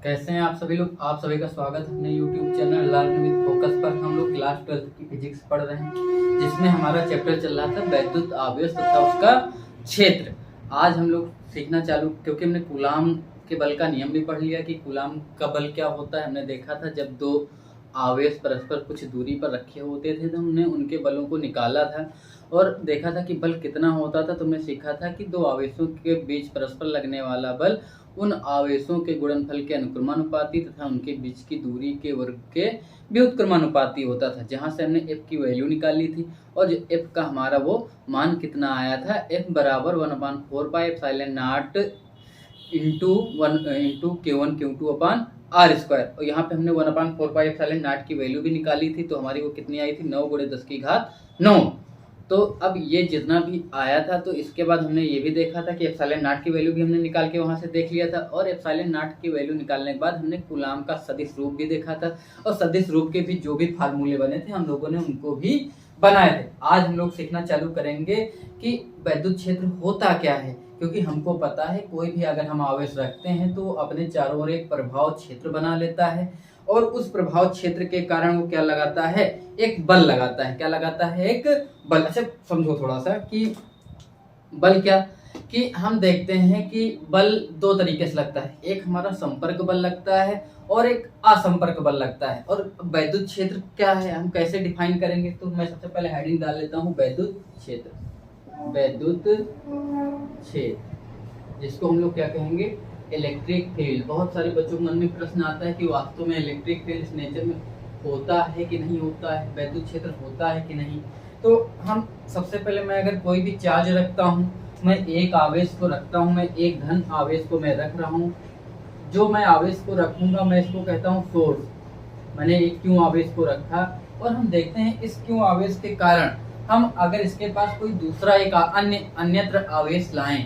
कैसे हैं आप सभी लोग। आप सभी का स्वागत है अपने YouTube channel learn with focus पर। हम लोग क्लास 12 की फिजिक्स पढ़ रहे हैं, जिसमें हमारा चैप्टर चल रहा था वैद्युत आवेश तथा उसका क्षेत्र। आज हम लोग सीखना चालू, क्योंकि हमने कूलाम के बल का नियम भी पढ़ लिया कि कूलाम का बल क्या होता है। हमने देखा था जब दो आवेश परस्पर कुछ दूरी पर रखे होते थे तो हमने उनके बलों को निकाला था और देखा था कि बल कितना होता था। तो हमने सीखा था कि दो आवेशों के बीच परस्पर लगने वाला बल उन आवेशों के गुणनफल के अनुक्रमानुपाती तथा उनके बीच की दूरी के वर्ग के व्युत्क्रमानुपाती होता था। जहां से हमने f की वैल्यू निकाली थी और जो f का हमारा वो मान कितना आया था, f बराबर 1/4 pi epsilon naught into Q1 Q2 upon are square. और यहाँ पे हमने 1/4 पाई एप्सिलॉन नॉट की वैल्यू भी निकाली थी, तो हमारी वो कितनी आई थी, 9 × 10⁹ तो अब ये जितना भी आया था, तो इसके बाद हमने ये भी देखा था कि एप्सिलॉन नॉट की वैल्यू भी हमने निकाल के वहां से देख लिया था। और एप्सिलॉन नॉट की वैल्यू निकालने के बाद हमने कूलाम का सदिश रूप भी देखा था और सदिश रूप के भी जो भी फार्मूले बने थे हम लोगों ने उनको भी बनाए थे। आज हम लोग सीखना चालू करेंगे कि वैद्युत क्षेत्र होता क्या है, क्योंकि हमको पता है कोई भी अगर हम आवेश रखते हैं तो अपने चारों ओर एक प्रभाव क्षेत्र बना लेता है और उस प्रभाव क्षेत्र के कारण वो क्या लगाता है, एक बल लगाता है। क्या लगाता है, एक बल। अच्छा समझो थोड़ा सा कि बल क्या, कि हम देखते हैं कि बल दो तरीके से लगता है। एक हमारा संपर्क बल लगता है और एक असंपर्क बल लगता है। और वैद्युत क्षेत्र क्या है, हम कैसे डिफाइन करेंगे, तो मैं सबसे पहले हेडिंग डाल लेता हूँ वैद्युत क्षेत्र। वैद्युत क्षेत्र जिसको हम लोग क्या कहेंगे, इलेक्ट्रिक फील्ड। बहुत सारे बच्चों के मन में प्रश्न आता है कि वास्तव में इलेक्ट्रिक फील्ड इस नेचर में होता है कि नहीं होता है, वैद्युत क्षेत्र होता है कि नहीं। तो हम सबसे पहले, मैं अगर कोई भी चार्ज रखता हूँ, मैं एक आवेश को रखता हूँ, मैं एक धन आवेश को मैं रख रहा हूँ। जो मैं आवेश को रखूंगा मैं इसको कहता हूँ सोर्स। मैंने एक क्यों आवेश को रखा और हम देखते हैं इस क्यों आवेश के कारण हम अगर इसके पास कोई दूसरा एक अन्यत्र आवेश लाएं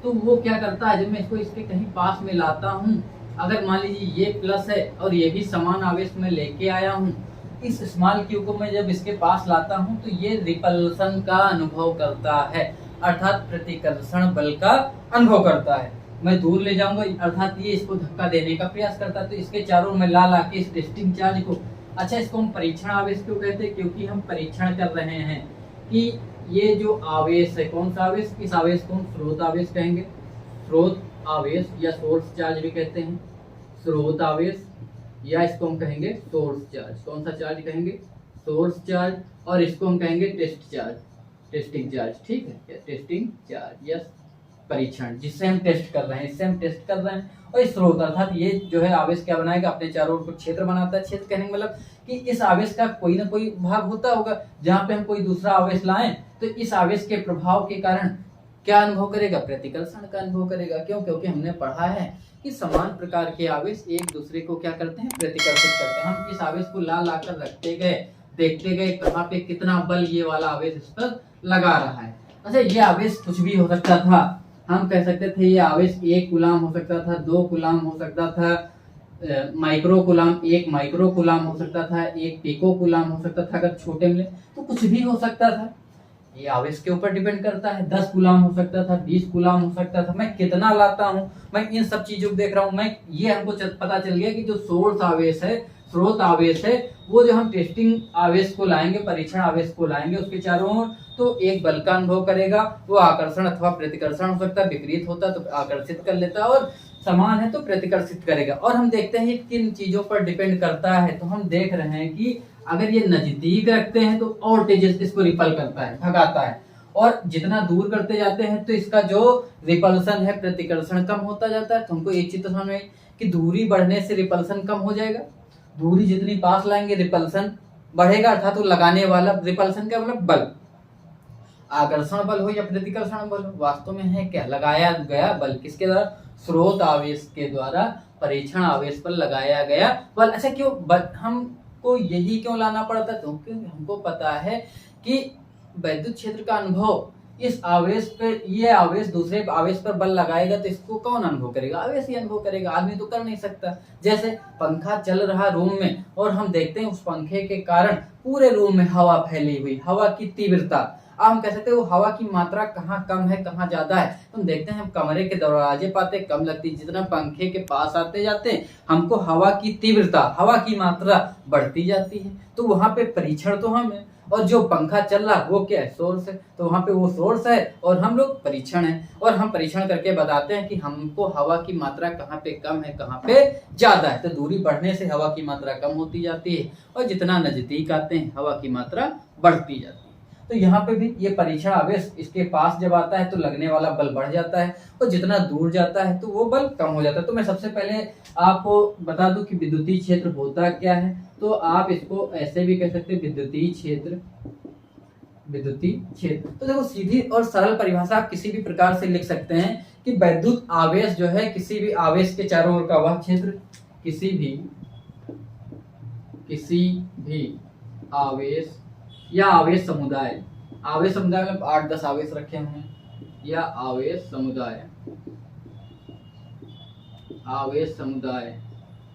तो वो क्या करता है, जब मैं इसको इसके कहीं पास में लाता हूँ, अगर मान लीजिए ये प्लस है और ये भी समान आवेश में लेके आया हूँ, इस स्मॉल क्यू को मैं जब इसके पास लाता हूँ तो ये रिपल्सन का अनुभव करता है, अर्थात प्रतिकर्षण बल का अनुभव करता है। मैं दूर ले जाऊंगा अर्थात ये इसको धक्का देने का प्रयास करता है, तो इसके चारों में ला के इस टेस्टिंग चार्ज को, अच्छा इसको हम परीक्षण आवेश क्यों कहते हैं, क्योंकि हम परीक्षण कर रहे हैं कि ये जो आवेश है, कौन सा आवेश, इस आवेश को हम स्रोत आवेश कहेंगे। स्रोत आवेश या सोर्स चार्ज भी कहते हैं, स्रोत आवेश या इसको हम कहेंगे सोर्स चार्ज। कौन सा चार्ज कहेंगे, सोर्स चार्ज। और इसको हम कहेंगे टेस्ट चार्ज, टेस्टिंग चार्ज। ठीक है, टेस्टिंग चार्ज या परीक्षण, जिससे हम टेस्ट कर रहे हैं, इससे हम टेस्ट कर रहे हैं। और इस स्रोत अर्थात ये जो है आवेश क्या बनाएगा, अपने चारों ओर क्षेत्र बनाता है। क्षेत्र कहने का मतलब कि इस आवेश का कोई ना कोई भाग होता होगा जहां पे हम कोई दूसरा आवेश लाएं तो इस आवेश के प्रभाव के कारण क्या अनुभव करेगा, प्रतिकर्षण का अनुभव करेगा। क्यों, क्योंकि हमने पढ़ा है कि समान प्रकार के आवेश एक दूसरे को क्या करते हैं, प्रतिकर्षित करते हैं। हम इस आवेश को ला कर रखते गए, देखते गए कहाँ पे कितना बल ये वाला आवेश इस पर लगा रहा है। अच्छा ये आवेश कुछ भी हो सकता था, हम कह सकते थे ये आवेश 1 कूलाम हो सकता था, 2 कूलाम हो सकता था, माइक्रो कूलाम 1 माइक्रो कूलाम हो सकता था, 1 पिको कूलाम हो सकता था। अगर छोटे में तो कुछ भी हो सकता था, ये आवेश के ऊपर डिपेंड करता है। 10 कूलाम हो सकता था, 20 कूलाम हो सकता था। मैं कितना लाता हूँ, मैं इन सब चीजों को देख रहा हूँ। मैं ये हमको पता चल गया कि जो सोर्स आवेश है, स्रोत आवेश है, वो जो हम टेस्टिंग आवेश को लाएंगे, परीक्षण आवेश को लाएंगे उसके चारों ओर, तो एक बल का अनुभव करेगा। वो आकर्षण अथवा प्रतिकर्षण हो सकता है, विपरीत होता तो आकर्षित कर लेता और समान है तो प्रतिकर्षित करेगा। और हम देखते हैं किन चीजों पर डिपेंड करता है, तो हम देख रहे हैं कि अगर ये नजदीक रखते हैं तो और तेजी से इसको रिपल करता है, भगाता है। और जितना दूर करते जाते हैं तो इसका जो रिपल्सन है, प्रतिकर्षण कम होता जाता है। तो हमको एक चीज तो समझ में कि दूरी बढ़ने से रिपल्सन कम हो जाएगा, दूरी जितनी पास लाएंगे रिपल्सन बढ़ेगा, अर्थात तो लगाने वाला रिपल्सन का मतलब बल, आकर्षण बल हो या प्रतिकर्षण बल हो, वास्तव में है क्या, लगाया गया बल। किसके द्वारा, स्रोत आवेश के द्वारा परीक्षण आवेश पर लगाया गया बल। अच्छा क्यों हमको यही क्यों लाना पड़ता है, क्योंकि हमको पता है कि वैद्युत क्षेत्र का अनुभव इस आवेश पे, ये आवेश दूसरे आवेश पर बल लगाएगा तो इसको कौन अनुभव करेगा, आवेश ही अनुभव करेगा, आदमी तो कर नहीं सकता। जैसे पंखा चल रहा रूम में और हम देखते हैं उस पंखे के कारण पूरे रूम में हवा फैली हुई, हवा की तीव्रता। अब हम कह सकते हैं वो हवा की मात्रा कहाँ कम है कहाँ ज्यादा है। तो हम देखते हैं, हम कमरे के दरवाजे पाते कम लगती, जितना पंखे के पास आते जाते हैं हमको हवा की तीव्रता, हवा की मात्रा बढ़ती जाती है। तो वहां पे परीक्षण तो हम है, और जो पंखा चल रहा वो क्या है, सोर्स है। तो वहां पे वो सोर्स है और हम लोग परीक्षण है, और हम परीक्षण करके बताते हैं कि हमको हवा की मात्रा कहाँ पे कम है कहाँ पे ज्यादा है। तो दूरी बढ़ने से हवा की मात्रा कम होती जाती है, और जितना नजदीक आते हैं हवा की मात्रा बढ़ती जाती है। तो यहाँ पे भी ये परीक्षण आवेश इसके पास जब आता है तो लगने वाला बल बढ़ जाता है, और जितना दूर जाता है तो वो बल कम हो जाता है। तो मैं सबसे पहले आपको बता दूं कि विद्युतीय क्षेत्र होता क्या है। तो आप इसको ऐसे भी कह सकते हैं, विद्युतीय क्षेत्र। विद्युतीय क्षेत्र तो देखो, सीधी और सरल परिभाषा आप किसी भी प्रकार से लिख सकते हैं कि वैद्युत आवेश जो है, किसी भी आवेश के चारों ओर का वह क्षेत्र, किसी भी आवेश या आवेश समुदाय, आवेश समुदाय में 8-10 आवेश रखे हुए हैं, या आवेश समुदाय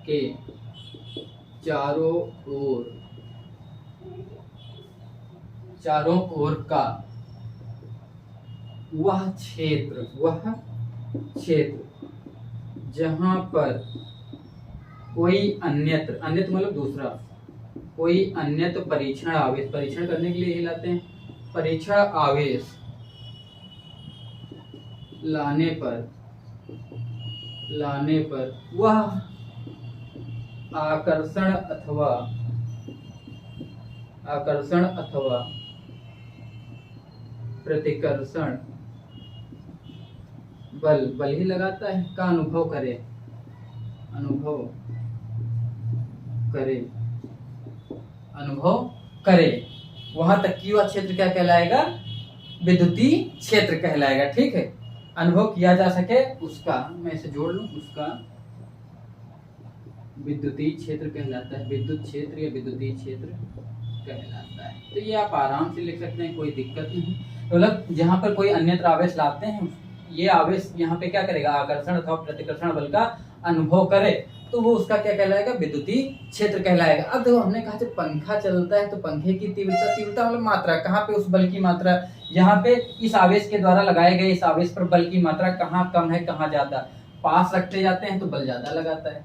के चारों ओर का वह क्षेत्र जहां पर कोई अन्यत्र मतलब दूसरा कोई अन्यत्र परीक्षण करने के लिए ही लाते हैं, परीक्षण आवेश लाने पर वह आकर्षण अथवा प्रतिकर्षण बल ही लगाता है का अनुभव करे। वहां तक की वह क्षेत्र क्या कहलाएगा, विद्युतीय क्षेत्र कहलाएगा। ठीक है, अनुभव किया जा सके उसका, मैं इसे जोड़ लूं, उसका विद्युतीय क्षेत्र कहलाता है, विद्युत क्षेत्र या विद्युतीय क्षेत्र कहलाता है। तो ये आप आराम से लिख सकते हैं, कोई दिक्कत नहीं। मतलब जहां पर कोई अन्यत्र आवेश लाते हैं, ये आवेश यहाँ पे क्या करेगा, आकर्षण अथवा प्रतिकर्षण बल का अनुभव करे, तो वो उसका क्या कहलाएगा, विद्युतीय क्षेत्र कहलाएगा। अब देखो, हमने कहा जब पंखा चलता है तो पंखे की तीव्रता मतलब मात्रा, कहाँ पे उस बल की मात्रा, यहाँ पे इस आवेश के द्वारा लगाए गए इस आवेश पर बल की मात्रा कहाँ कम है कहाँ ज्यादा। पास रखते जाते हैं तो बल ज्यादा लगाता है,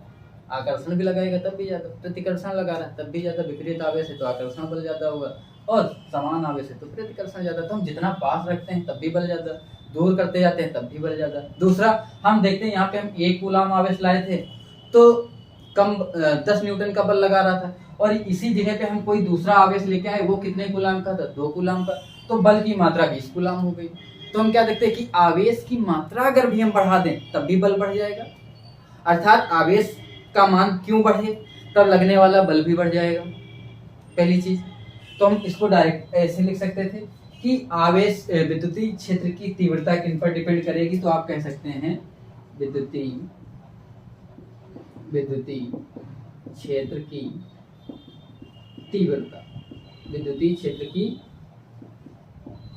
आकर्षण भी लगाएगा तब भी ज्यादा, प्रतिकर्षण लगा रहा है तब भी ज्यादा। विपरीत आवेश है तो आकर्षण बल ज्यादा होगा, और समान आवेश है तो प्रतिकर्षण ज्यादा। तो हम जितना पास रखते हैं तब भी बल ज्यादा, दूर करते जाते हैं तब भी बल ज्यादा। दूसरा हम देखते हैं, यहाँ पे हम 1 कूलाम आवेश लाए थे तो कम 10 न्यूटन का बल लगा रहा था, और इसी जगह पे हम कोई दूसरा आवेश लेके आए, वो कितने कूलाम का था, 2 कूलाम का, तो बल की मात्रा 20 कूलाम हो गई। तो हम क्या देखते हैं कि आवेश की मात्रा अगर भी हम बढ़ा दें तब भी बल बढ़ जाएगा, अर्थात आवेश का मान क्यों बढ़े, तब लगने वाला बल भी बढ़ जाएगा, पहली चीज। तो हम इसको डायरेक्ट ऐसे लिख सकते थे कि आवेश विद्युतीय क्षेत्र की तीव्रता किन पर डिपेंड करेगी। तो आप कह सकते हैं विद्युतीय क्षेत्र की तीव्रता, विद्युतीय क्षेत्र की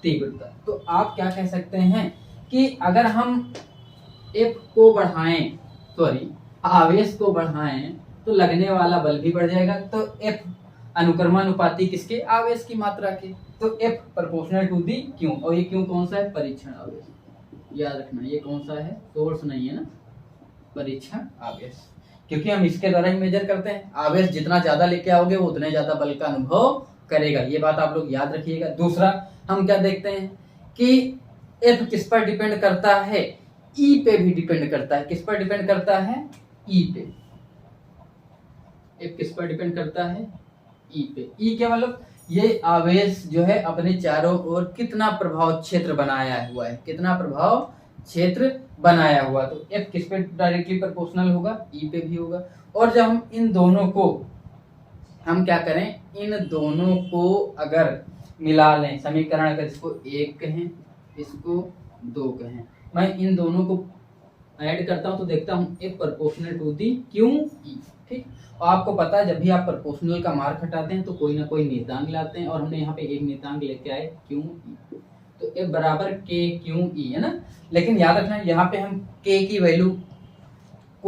तीव्रता। तो आप क्या कह सकते हैं कि अगर हम F को बढ़ाएं, आवेश को बढ़ाएं तो लगने वाला बल भी बढ़ जाएगा। तो F अनुक्रमानुपाती किसके, आवेश की मात्रा के। तो F proportional to the Q, और ये Q कौन सा है, परीक्षण आवेश, याद रखना ये कौन सा है, सोर्स नहीं है ना, परीक्षण आवेश, क्योंकि हम इसके द्वारा ही मेजर करते हैं। आवेश जितना ज्यादा लेके आओगे वो उतने ज्यादा बल का अनुभव करेगा, ये बात आप लोग याद रखिएगा। दूसरा हम क्या देखते हैं कि F किस पर डिपेंड करता है, E पे भी डिपेंड करता है। किस पर डिपेंड करता है, E पे। F किस पर डिपेंड करता है, E पे। E क्या मतलब, ये आवेश जो है अपने चारों ओर कितना प्रभाव क्षेत्र बनाया हुआ है, कितना प्रभाव क्षेत्र बनाया हुआ। तो F किस पे डायरेक्टली प्रोपोर्शनल होगा, E पे भी होगा। और जब हम इन दोनों को हम क्या करें, इन दोनों को अगर मिला लें, समीकरण अगर इसको 1 कहें इसको 2 कहें, मैं इन दोनों को ऐड करता हूं तो देखता हूं F proportional to the Q E। ठीक, और आपको पता है जब भी आप प्रोपोर्शनल का मार्क हटाते हैं तो कोई ना कोई नियतांक लाते हैं, और हमने यहाँ पे एक नियतांक लेके आए Q E, तो F बराबर K Q E है ना। लेकिन याद रखना यहाँ पे हम K की वैल्यू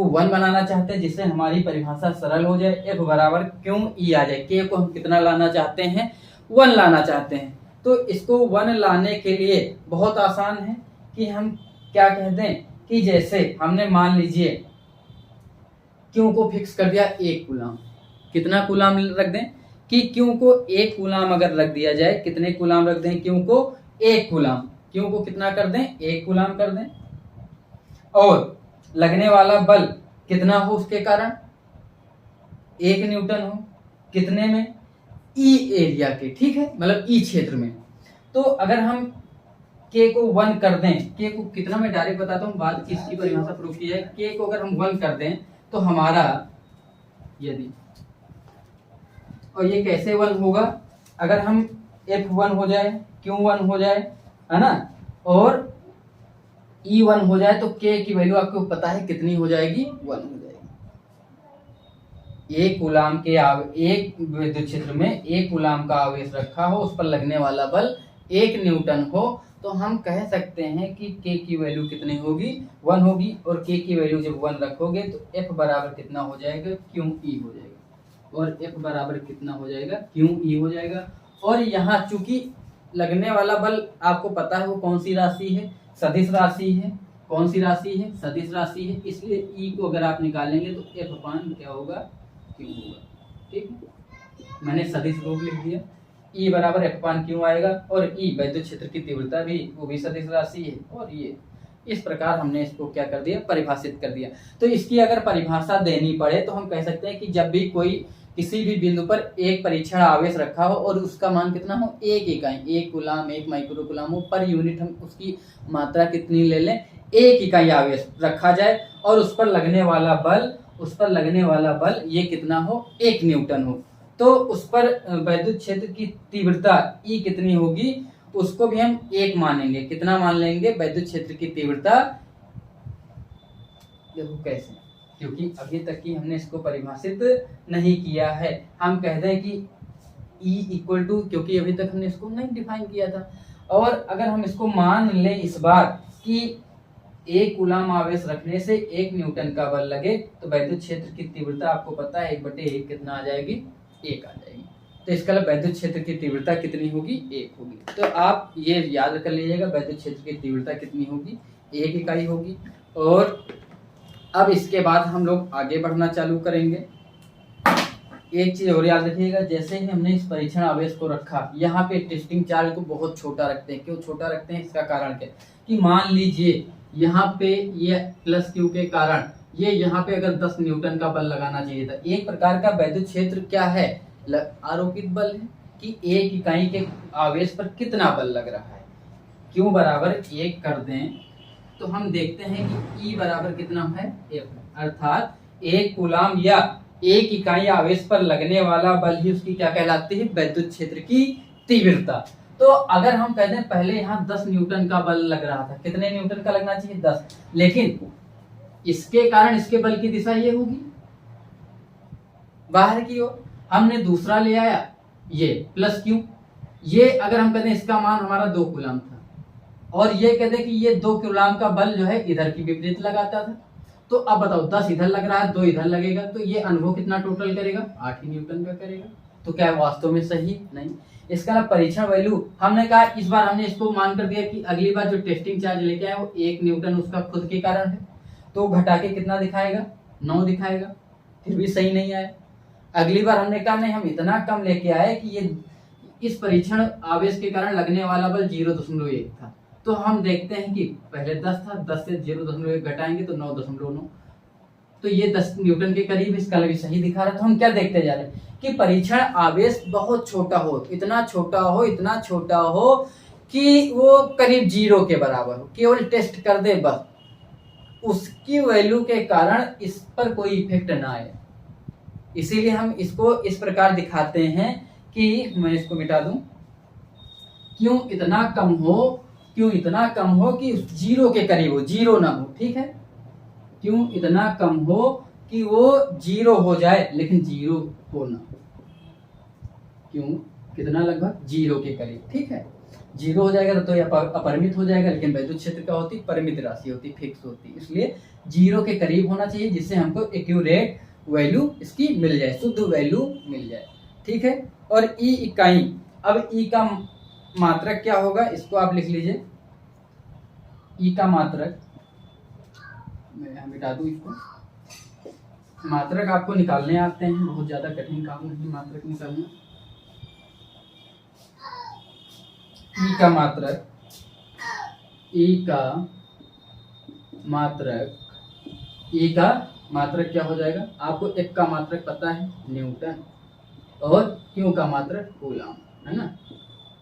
को 1 बनाना चाहते हैं जिससे हमारी परिभाषा सरल हो जाए, F बराबर क्यों ई आ जाए। K को हम कितना लाना चाहते हैं, 1 लाना चाहते हैं। तो इसको 1 लाने के लिए बहुत आसान है कि हम क्या कह दें कि जैसे हमने मान लीजिए क्यों को फिक्स कर दिया 1 कूलाम। कितना कूलाम रख दें कि क्यों को 1 कूलाम अगर रख दिया जाए, कितने कूलाम रख दें, क्यों को 1 कूलाम, क्यों को कितना कर दें, 1 कूलाम कर दें। और लगने वाला बल कितना हो उसके कारण, 1 न्यूटन हो, कितने में, ई एरिया के, ठीक है, मतलब ई क्षेत्र में। तो अगर हम K को 1 कर दें, K को कितना, मैं डायरेक्ट बताता हूँ बाद किसकी परिभाषा प्रूफ की है। K को अगर हम 1 कर दें तो हमारा यदि, और ये कैसे 1 होगा, अगर हम F1 हो जाए, Q1 हो जाए, है ना, और E1 हो जाए तो K की वैल्यू आपको पता है कितनी हो जाएगी, 1 हो जाएगी। 1 कूलाम के एक विद्युत क्षेत्र में 1 कूलाम का आवेश रखा हो, उस पर लगने वाला बल 1 न्यूटन हो, तो हम कह सकते हैं कि K की वैल्यू कितनी होगी, 1 होगी। और K की वैल्यू जब 1 रखोगे तो F बराबर कितना हो जाएगा, क्यों E हो जाएगा। और F बराबर कितना हो जाएगा, क्यों E हो जाएगा। और यहाँ चूंकि लगने वाला बल आपको पता है वो कौन सी राशि है, सदिश राशि है। कौन सी राशि है, सदिश राशि है, इसलिए E को अगर आप निकालेंगे तो F अपान क्या होगा, क्यों होगा। ठीक है, मैंने सदिश रूप लिख दिया, E बराबर F अपान क्यों आएगा। और E विद्युत क्षेत्र की तीव्रता भी, वो भी सदिश राशि है। और ये इस प्रकार हमने इसको क्या कर दिया, परिभाषित कर दिया। तो इसकी अगर परिभाषा देनी पड़े तो हम कह सकते हैं कि जब भी कोई किसी भी बिंदु पर एक परीक्षण आवेश रखा हो और उसका मान कितना हो, 1 इकाई, 1 कूलाम, 1 माइक्रो कूलाम हो, पर यूनिट हम उसकी मात्रा कितनी ले लें, 1 इकाई आवेश रखा जाए और उस पर लगने वाला बल ये कितना हो, 1 न्यूटन हो, तो उस पर विद्युत क्षेत्र की तीव्रता E कितनी होगी, उसको भी हम 1 मानेंगे। कितना मान लेंगे, विद्युत क्षेत्र की तीव्रता, देखो कैसे, क्योंकि अभी तक की हमने इसको परिभाषित नहीं किया है। हम कहते हैं कि E इक्वल टू, क्योंकि अभी तक हमने इसको नहीं डिफाइन किया था। और अगर हम इसको मान लें इस बार कि 1 कूलाम आवेश रखने से 1 न्यूटन का बल लगे, तो विद्युत क्षेत्र की तीव्रता आपको पता है 1/1 कितना आ जाएगी, 1 आ जाएगी। तो इसका मतलब विद्युत क्षेत्र की तीव्रता कितनी होगी, 1 होगी। तो आप ये याद कर लीजिएगा, विद्युत क्षेत्र की तीव्रता कितनी होगी, 1 इकाई होगी। और अब इसके बाद हम लोग आगे बढ़ना चालू करेंगे। एक चीज और याद रखिएगा, जैसे ही हमने इस परीक्षण आवेश को रखा, यहाँ पे टेस्टिंग चार्ज को बहुत छोटा रखते हैं। क्यों छोटा रखते हैं, इसका कारण क्या, कि मान लीजिए यहाँ पे ये प्लस क्यू के कारण ये यहाँ पे अगर 10 न्यूटन का बल लगाना चाहिए था। एक प्रकार का विद्युत क्षेत्र क्या है, आरोपित बल है कि 1 इकाई के आवेश पर कितना बल लग रहा है। क्यू बराबर 1 कर दें तो हम देखते हैं कि E बराबर कितना है, F, अर्थात 1 कूलाम या 1 इकाई आवेश पर लगने वाला बल ही उसकी क्या कहलाती है, विद्युत क्षेत्र की तीव्रता। तो अगर हम कहते हैं पहले यहाँ 10 न्यूटन का बल लग रहा था, कितने न्यूटन का लगना चाहिए, 10, लेकिन इसके कारण इसके बल की दिशा ये होगी बाहर की ओर। हमने दूसरा ले आया ये प्लस क्यू, ये अगर हम कहते हैं इसका मान हमारा 2 कूलाम था और ये कहते हैं कि ये 2 कूलाम का बल जो है इधर की विपरीत लगाता था। तो अब बताओ 10 इधर लग रहा है, 2 इधर लगेगा, तो ये अनुभव कितना टोटल करेगा, 8 ही न्यूटन का करेगा। तो क्या वास्तव में सही नहीं। इसका ना परीक्षण वैल्यू हमने कहा, इस बार हमने इसको मान कर दिया कि अगली बार जो टेस्टिंग चार्ज लेके आए वो 1 न्यूटन उसका खुद के कारण है, तो घटा के कितना दिखाएगा, 9 दिखाएगा, फिर भी सही नहीं आया। अगली बार हमने कहा नहीं, हम इतना कम लेके आए कि ये इस परीक्षण आवेश के कारण लगने वाला बल 0.1 था। तो हम देखते हैं कि पहले 10 था, 10 से 0.1 घटाएंगे तो 9.9, तो ये 10 न्यूटन के करीब, इसका भी सही दिखा रहा है। तो हम क्या देखते जा रहे हैं कि परीक्षण आवेश बहुत छोटा हो, इतना छोटा हो कि वो करीब 0 के बराबर हो, केवल टेस्ट कर दे बस, उसकी वैल्यू के कारण इस पर कोई इफेक्ट ना आए। इसीलिए हम इसको इस प्रकार दिखाते हैं कि, मैं इसको मिटा दूं, क्यों इतना कम हो कि 0 के करीब हो, 0 ना हो, ठीक है, क्यों इतना कम हो कि वो 0 हो जाए लेकिन 0 हो ना, क्यों कितना लगभग 0 के करीब, ठीक है। जीरो हो जाएगा तो यह अपरिमित हो जाएगा, लेकिन वैद्युत क्षेत्र क्या होती, परिमित राशि होती, फिक्स होती, इसलिए जीरो के करीब होना चाहिए जिससे हमको एक्यूरेट वैल्यू इसकी मिल जाए, शुद्ध वैल्यू मिल जाए। ठीक है। और ई इकाई, अब ई का मात्रक क्या होगा इसको आप लिख लीजिए। ई का मात्रक, मैं यहाँ मिटा दूं इसको, मात्रक आपको निकालने आते हैं, बहुत ज्यादा कठिन काम नहीं मात्रक निकालना। ई का मात्रक, ई का मात्रक, ई का मात्रक क्या हो जाएगा, आपको एफ का मात्रक पता है न्यूटन, और क्यू का मात्रक कूलाम, है ना,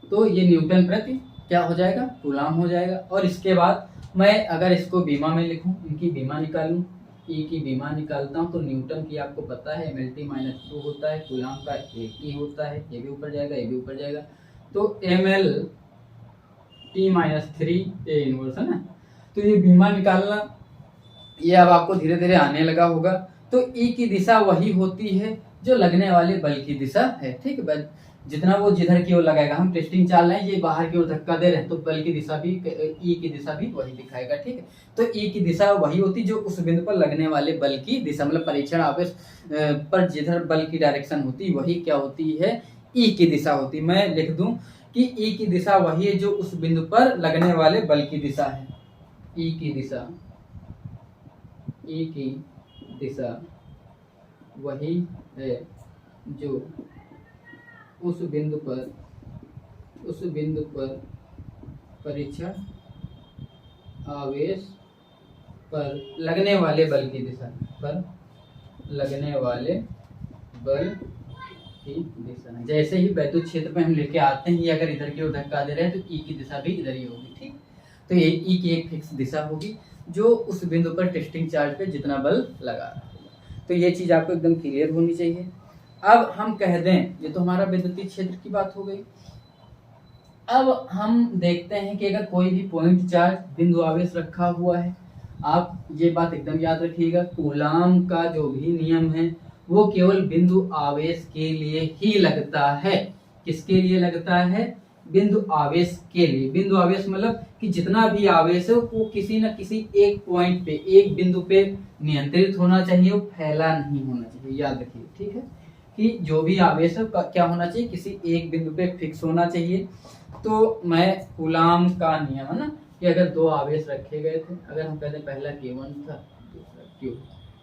तो ये न्यूटन प्रति क्या हो जाएगा, कूलाम हो जाएगा। और इसके बाद मैं अगर इसको बीमा में लिखूं, इनकी बीमा निकालूं, ई की बीमा निकालता हूं तो न्यूटन की आपको पता है mlt-2 होता है, कूलाम का एक ही होता है, ये भी ऊपर जाएगा ये भी ऊपर जाएगा, तो mlt-3 A इनवर्स, है ना। तो ये बीमा निकालना, ये अब आपको धीरे धीरे आने लगा होगा। तो ई की दिशा वही होती है जो लगने वाले बल की दिशा है, ठीक है, जितना वो जिधर की ओर लगाएगा, हम टेस्टिंग चाल रहे हैं, ये बाहर की ओर धक्का दे रहे हैं, तो बल की दिशा भी, ई की दिशा भी वही दिखाएगा, ठीक है। तो ई की दिशा वही होती जो उस बिंदु पर लगने वाले बल की दिशा, मतलब परीक्षण आवेश पर जिधर बल की डायरेक्शन होती वही क्या होती है, ई की दिशा होती। मैं लिख दूं कि ई की दिशा वही है जो उस बिंदु पर लगने वाले बल की दिशा है, ई की दिशा, ई की दिशा वही है जो उस बिंदु पर परीक्षण आवेश पर लगने वाले बल की दिशा, पर लगने वाले बल की दिशा है। जैसे ही वैद्युत क्षेत्र पे हम लेके आते हैं, ये अगर इधर की ओर धक्का दे रहे हैं तो ई की दिशा भी इधर ही होगी, ठीक। तो ये ई की एक फिक्स दिशा होगी जो उस बिंदु पर टेस्टिंग चार्ज पे जितना बल लगा रहा है। तो ये चीज आपको एकदम क्लियर होनी चाहिए। अब हम कह दें, ये तो हमारा विद्युतीय क्षेत्र की बात हो गई। अब हम देखते हैं कि अगर कोई भी पॉइंट चार्ज बिंदु आवेश रखा हुआ है, आप ये बात एकदम याद रखिएगा, कूलाम का जो भी नियम है वो केवल बिंदु आवेश के लिए ही लगता है। किसके लिए लगता है, बिंदु आवेश के लिए। बिंदु आवेश मतलब कि जितना भी आवेश है वो किसी न किसी एक पॉइंट पे, एक बिंदु पे नियंत्रित होना चाहिए, वो फैला नहीं होना चाहिए, याद रखिए, ठीक है, कि जो भी आवेश है क्या होना चाहिए, किसी एक बिंदु पे फिक्स होना चाहिए। तो मैं कूलाम का नियम है ना, कि अगर दो आवेश रखे गए थे, अगर हम कहते हैं पहला Q1 था, दूसरा Q,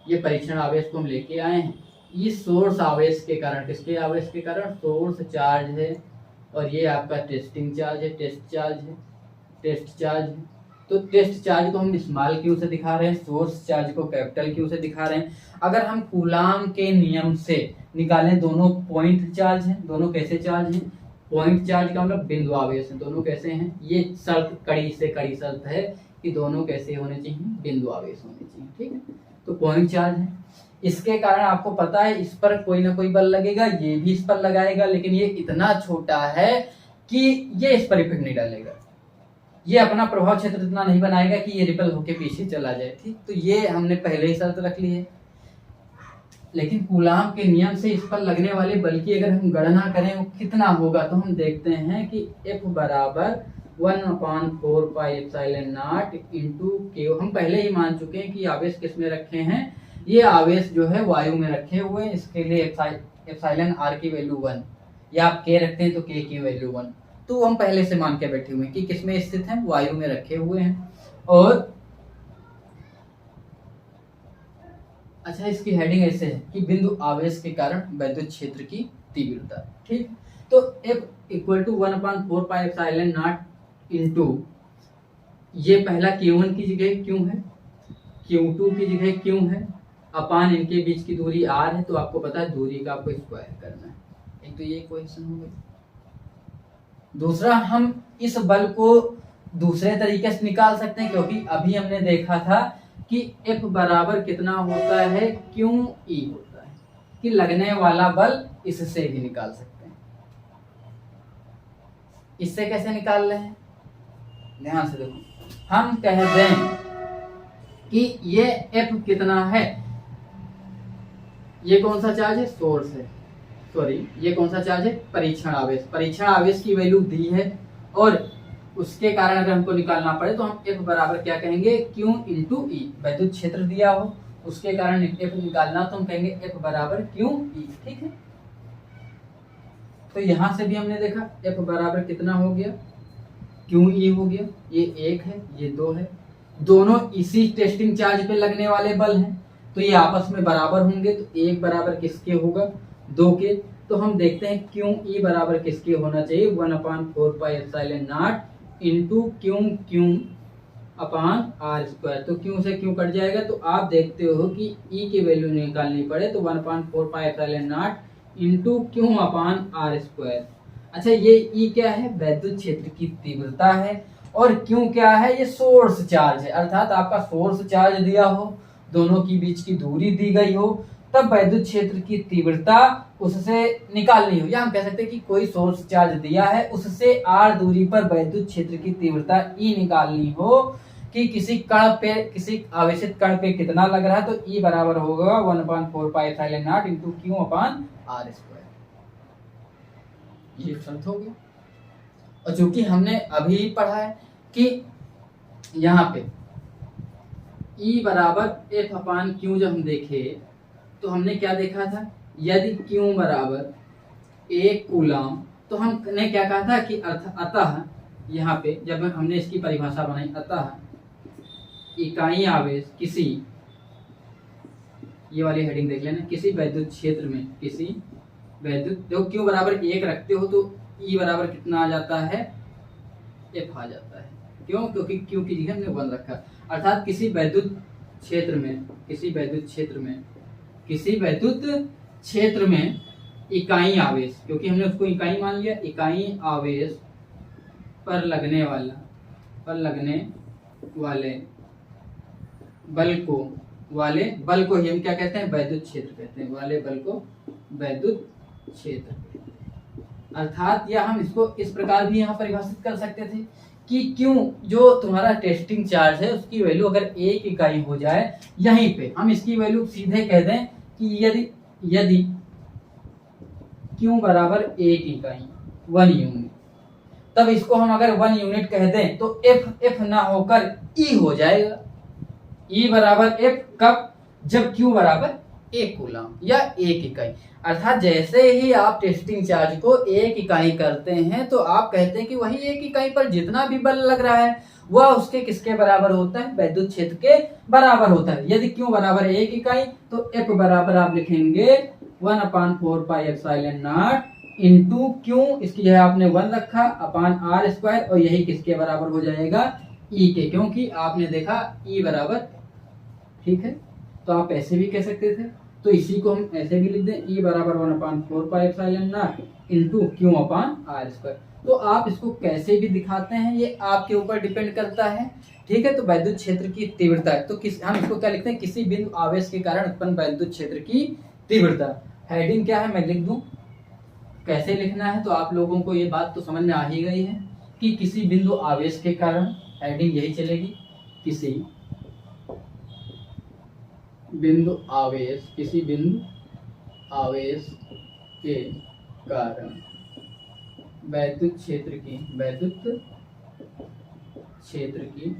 ये परीक्षण आवेश को हम लेके आए हैं, ये सोर्स आवेश के कारण, किसके आवेश के कारण, सोर्स चार्ज है, और ये आपका टेस्टिंग चार्ज है, टेस्ट चार्ज है, टेस्ट चार्ज है। तो टेस्ट चार्ज को हम स्मॉल क्यू से दिखा रहे हैं, सोर्स चार्ज को कैपिटल क्यू से दिखा रहे हैं। अगर हम कूलाम के नियम से निकालें, दोनों पॉइंट चार्ज हैं, दोनों कैसे चार्ज हैं, पॉइंट चार्ज का मतलब बिंदु आवेश है, दोनों कैसे हैं, ये शर्त कड़ी से कड़ी शर्त है कि दोनों कैसे होने चाहिए, बिंदु आवेश होने चाहिए, ठीक है। तो पॉइंट चार्ज है, इसके कारण आपको पता है इस पर कोई ना कोई बल लगेगा, ये भी इस पर लगाएगा, लेकिन ये इतना छोटा है कि ये इस पर इफेक्ट नहीं डालेगा, ये अपना प्रभाव क्षेत्र इतना नहीं बनाएगा कि ये रिपल होके पीछे चला जाए, ठीक। तो ये हमने पहले ही शर्त रख ली है। लेकिन कूलाम के नियम से इस पर लगने वाले बल की अगर हम गणना करें वो कितना होगा, तो हम देखते हैं कि F बराबर 1/4 pi epsilon naught into Q। हम पहले ही मान चुके हैं कि आवेश किस में रखे हैं, ये आवेश जो है वायु में रखे हुए हैं, इसके लिए एप्सिलॉन R की वैल्यू 1, या आप K रखते हैं तो K की वैल्यू 1, तो हम पहले से मान के बैठे हुए हैं कि किस में स्थित है, वायु में रखे हुए हैं। और अच्छा, इसकी हेडिंग ऐसे है कि बिंदु आवेश के कारण वैद्युत क्षेत्र की तीव्रता, ठीक। तो F equal to 1/4 pi epsilon naught into, ये पहला Q1 की जगह क्यों है, Q2 की जगह क्यों है, अपान इनके बीच की दूरी R है, तो आपको पता है दूरी का आपको स्क्वायर करना है। एक तो ये क्वेश्चन हो गई। दूसरा, हम इस बल को दूसरे तरीके से निकाल सकते हैं, क्योंकि अभी हमने देखा था कि F बराबर कितना होता है, QE होता है, कि लगने वाला बल इससे भी निकाल सकते हैं। इससे कैसे निकाल रहे हैं, ध्यान से देखो, हम कह दें कि ये F कितना है, ये कौन सा चार्ज है, सोर्स है, सॉरी ये कौन सा चार्ज है, परीक्षण आवेश। परीक्षण आवेश की वैल्यू दी है और उसके कारण अगर हमको निकालना पड़े तो हम F बराबर क्या कहेंगे, Q इंटू ई। वैद्युत क्षेत्र दिया हो उसके कारण F निकालना तो हम कहेंगे F बराबर Q ई। ठीक है, तो यहां से भी हमने देखा F बराबर कितना हो गया, Q ई हो गया। ये 1 है, ये 2 है, दोनों इसी टेस्टिंग चार्ज पे लगने वाले बल हैं, तो ये आपस में बराबर होंगे। तो 1 बराबर किसके होगा, 2 के। तो हम देखते हैं क्यू ई बराबर किसके होना चाहिए, 1/4πε0 into Q upon are square. तो क्यू से क्यू कट जाएगा, तो आप देखते हो कि ई की वैल्यू निकालनी पड़े तो 1/4πε0 into Q upon are square. अच्छा, ये ई क्या है, वैद्युत क्षेत्र की तीव्रता है, और क्यू क्या है, ये सोर्स चार्ज है। अर्थात आपका सोर्स चार्ज दिया हो, दोनों के बीच की दूरी दी गई हो, तब वैद्युत क्षेत्र की तीव्रता उससे निकालनी हो। या हम कह सकते हैं कि कोई सोर्स चार्ज दिया है, उससे r दूरी पर वैद्युत क्षेत्र की तीव्रता E निकालनी हो कि किसी कण पे, किसी आवेशित कण पे कितना लग रहा है, तो E बराबर होगा 1/4πε0 into Q upon are square. ये शर्त हो गया। और चूंकि हमने अभी पढ़ा है कि यहाँ पे E बराबर F अपान क्यू जब हम देखे तो हमने क्या देखा था, यदि Q बराबर 1 कूलम, तो हमने क्या कहा था कि अतः यहाँ पे जब हमने इसकी परिभाषा बनाई, अतः इकाई आवेश किसी, ये वाली हेडिंग देख लेना, किसी वैद्युत क्षेत्र में, किसी वैद्युत, जो Q बराबर 1 रखते हो तो E बराबर कितना आ जाता है, F आ जाता है। क्यों, क्योंकि Q की जगह हमने 1 रखा। अर्थात किसी वैद्युत क्षेत्र में, किसी वैद्युत क्षेत्र में, किसी वैद्युत क्षेत्र में इकाई आवेश, क्योंकि हमने उसको इकाई मान लिया, इकाई आवेश पर लगने वाले बल को ही हम क्या कहते हैं, वैद्युत क्षेत्र कहते हैं। वाले बल को वैद्युत क्षेत्र। अर्थात या हम इसको इस प्रकार भी यहाँ परिभाषित कर सकते थे कि क्यों जो तुम्हारा टेस्टिंग चार्ज है उसकी वैल्यू अगर 1 इकाई हो जाए, यहीं पे हम इसकी वैल्यू सीधे कह दें कि यदि Q बराबर 1 इकाई 1 यूनिट, तब इसको हम अगर 1 यूनिट कह दें तो F ना होकर E हो जाएगा। E बराबर F कब, जब Q बराबर 1 कूलम या 1 इकाई। अर्थात जैसे ही आप टेस्टिंग चार्ज को 1 इकाई करते हैं तो आप कहते हैं कि वही 1 इकाई पर जितना भी बल लग रहा है वह उसके किसके बराबर होता है, वैद्युत क्षेत्र के बराबर होता है। यदि Q बराबर 1 इकाई तो F बराबर आप लिखेंगे 1/4πε0 इंटू Q, इसकी जगह आपने 1 रखा, अपान आर स्क्वायर, और यही किसके बराबर हो जाएगा, E के, क्योंकि आपने देखा E बराबर, ठीक है। तो आप ऐसे भी कह सकते थे, तो इसी को हम ऐसे भी लिख दें, E बराबर 1/4πε0 into Q upon are square. तो आप इसको कैसे भी दिखाते हैं ये आपके ऊपर डिपेंड करता है, ठीक है। तो वैद्युत क्षेत्र की तीव्रता, तो हम इसको क्या लिखते हैं, किसी बिंदु आवेश के कारण उत्पन्न वैद्युत क्षेत्र की तीव्रता। हेडिंग क्या है मैं लिख दूं, कैसे लिखना है, तो आप लोगों को ये बात तो समझ में आ ही गई है कि किसी बिंदु आवेश के कारण, हेडिंग यही चलेगी, किसी बिंदु आवेश, किसी बिंदु आवेश के कारण वैद्युत क्षेत्र की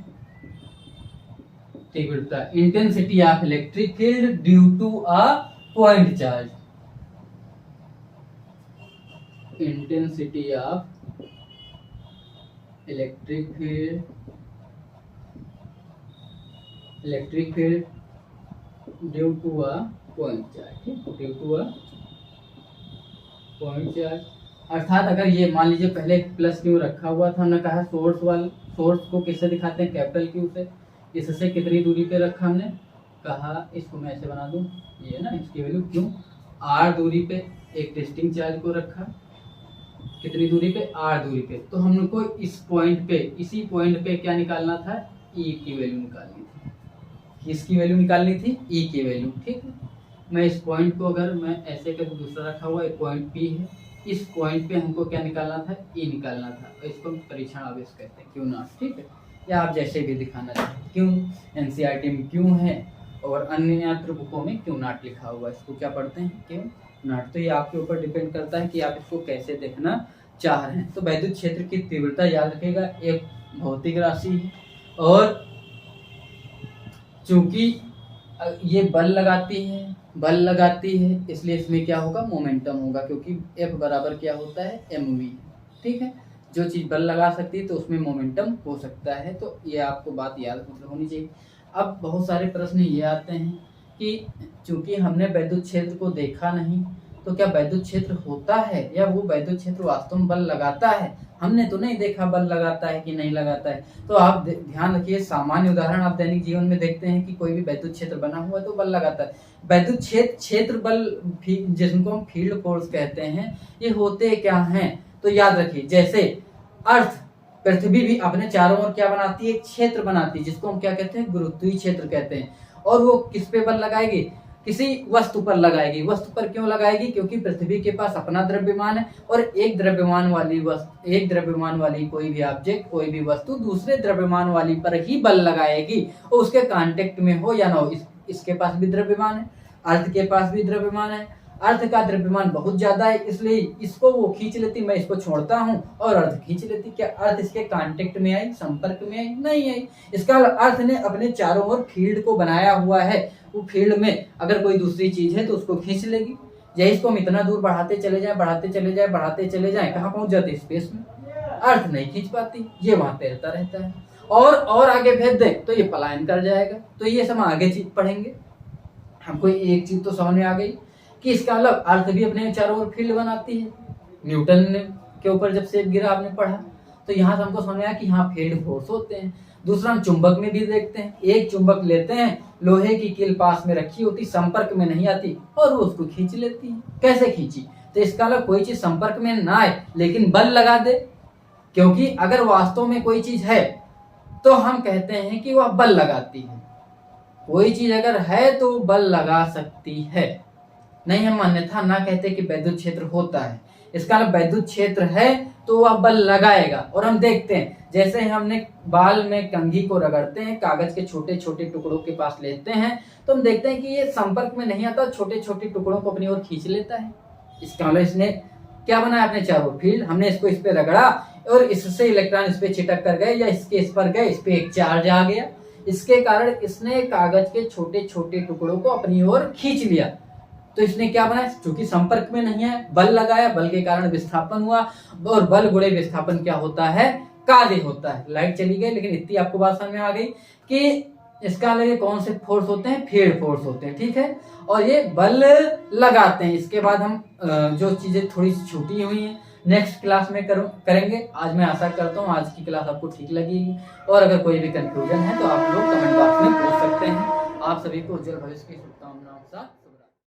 तीव्रता, intensity of electric field due to a point charge, intensity of electric field due to a point charge, due to a point charge. अर्थात अगर ये मान लीजिए पहले प्लस क्यू रखा हुआ था, हमने कहा सोर्स को किससे दिखाते हैं, कैपिटल क्यू से। इससे कितनी दूरी पे रखा हमने कहा, इसको मैं ऐसे बना दूं, ये ना इसकी वैल्यू क्यू, आर दूरी पे एक टेस्टिंग चार्ज को रखा, कितनी दूरी पे, आर दूरी पे। तो हमको इस पॉइंट पे, इसी पॉइंट पे क्या निकालना था, ई की वैल्यू निकालनी थी। किसकी वैल्यू निकालनी थी, ई की वैल्यू, ठीक है। मैं इस पॉइंट को अगर मैं ऐसे कर, दूसरा रखा हुआ एक पॉइंट पी है, इस पॉइंट पे हमको क्या निकालना था, ई निकालना था, और इसको परीक्षण आवेश कहते हैं, क्यू नॉट, ठीक है। या आप जैसे भी दिखाना चाहें, क्यों एनसीईआरटी में क्यों है और अन्य बुकों में क्यू नॉट लिखा हुआ है, इसको क्या पढ़ते हैं, क्यू नॉट। तो ये आपके ऊपर डिपेंड करता है कि आप इसको कैसे देखना 4 हैं। तो वैद्युत क्षेत्र की तीव्रता याद रखेगा एक भौतिक राशि है, और चूंकि ये बल लगाती है इसलिए इसमें क्या होगा, मोमेंटम होगा, क्योंकि F बराबर क्या होता है, mv। ठीक है, जो चीज़ बल लगा सकती है तो उसमें मोमेंटम हो सकता है। तो ये आपको बात याद होनी चाहिए। अब बहुत सारे प्रश्न ये आते हैं कि चूंकि हमने वैद्युत क्षेत्र को देखा नहीं, तो क्या वैद्युत क्षेत्र होता है या वो वैद्युत क्षेत्र वास्तव में बल लगाता है, हमने तो नहीं देखा बल लगाता है कि नहीं लगाता है। तो आप ध्यान रखिए, सामान्य उदाहरण आप दैनिक जीवन में देखते हैं कि कोई भी वैद्युत क्षेत्र बना हुआ है तो बल लगाता है। वैद्युत क्षेत्र बल जिनको हम फील्ड फोर्स कहते हैं, ये होते क्या हैं, तो याद रखिए जैसे अर्थ, पृथ्वी भी अपने चारों ओर क्या बनाती है, एक क्षेत्र बनाती है जिसको हम क्या कहते हैं, गुरुत्वीय क्षेत्र कहते हैं। और वो किस पे बल लगाएगी, किसी वस्तु पर लगाएगी। वस्तु पर क्यों लगाएगी, क्योंकि पृथ्वी के पास अपना द्रव्यमान है, और एक द्रव्यमान वाली कोई भी ऑब्जेक्ट, कोई भी वस्तु दूसरे द्रव्यमान वाली पर ही बल लगाएगी, और उसके कांटेक्ट में हो या ना हो। इसके पास भी द्रव्यमान है, अर्थ के पास भी द्रव्यमान है। अर्थ का द्रव्यमान बहुत ज्यादा है, इसलिए इसको वो खींच लेती, मैं इसको छोड़ता हूं और अर्थ खींच लेती। क्या अर्थ इसके कांटेक्ट में आई, संपर्क में आई, नहीं आई। इसका अर्थ ने अपने चारों ओर फील्ड को बनाया हुआ है, वो फील्ड में अगर कोई दूसरी चीज है तो उसको खींच लेगी। या इसको हम इतना दूर बढ़ाते चले जाए, कहाँ पहुंच जाते, स्पेस में। अर्थ नहीं खींच पाती, ये वहां तैरता रहता है। और आगे भेज दे तो ये पलायन कर जाएगा। तो ये सब आगे चीज पढ़ेंगे। हमको एक चीज तो समझ में आ गई कि इसका मतलब अर्थ भी अपने चारों ओर फील्ड बनाती है। न्यूटन ने के ऊपर जब सेब गिरा आपने पढ़ा, तो यहाँ से हमको समझ आया कि यहाँ फील्ड फोर्स होते हैं। दूसरा हम चुंबक में भी देखते हैं, एक चुंबक लेते हैं, लोहे की कील पास में रखी होती, संपर्क में नहीं आती और वो उसको खींच लेती है। कैसे खींची, तो इसका मतलब कोई चीज संपर्क में ना आए लेकिन बल लगा दे। क्योंकि अगर वास्तव में कोई चीज है तो हम कहते हैं कि वह बल लगाती है। कोई चीज अगर है तो बल लगा सकती है, नहीं हम अन्यथा ना कहते कि वैद्युत क्षेत्र होता है। इसका मतलब वैद्युत क्षेत्र है तो वह बल लगाएगा। और हम देखते हैं जैसे हमने बाल में कंघी को रगड़ते हैं, कागज के छोटे छोटे टुकड़ों के पास लेते हैं, तो हम देखते हैं कि ये संपर्क में नहीं आता, छोटे छोटे टुकड़ों को अपनी ओर खींच लेता है। इसका मतलब इसने क्या बनाया, अपने चारों फील्ड। हमने इसको इस पे रगड़ा और इससे इलेक्ट्रॉन इस पे चिटक कर गए या इसके इस पर गए, इस पे एक चार्ज आ गया। इसके कारण इसने कागज के छोटे छोटे टुकड़ों को अपनी ओर खींच लिया। तो इसने क्या बनाया, क्योंकि संपर्क में नहीं है, बल लगाया, बल के कारण विस्थापन हुआ, और बल गुणे विस्थापन क्या होता है, कार्य होता है। लाइट चली गई, लेकिन इतनी आपको बात समझ में आ गई कि इसका अलग कौन से फोर्स होते हैं, फील्ड फोर्स होते हैं। ठीक है, और ये बल लगाते हैं। इसके बाद हम जो चीजें थोड़ी सी छूटी हुई हैं नेक्स्ट क्लास में करेंगे। आज मैं आशा करता हूँ आज की क्लास आपको ठीक लगेगी, और अगर कोई भी कंफ्यूजन है तो आप लोग कमेंट बॉक्स में पूछ सकते हैं। आप सभी को उज्जवल भविष्य की शुभकामनाओं के साथ।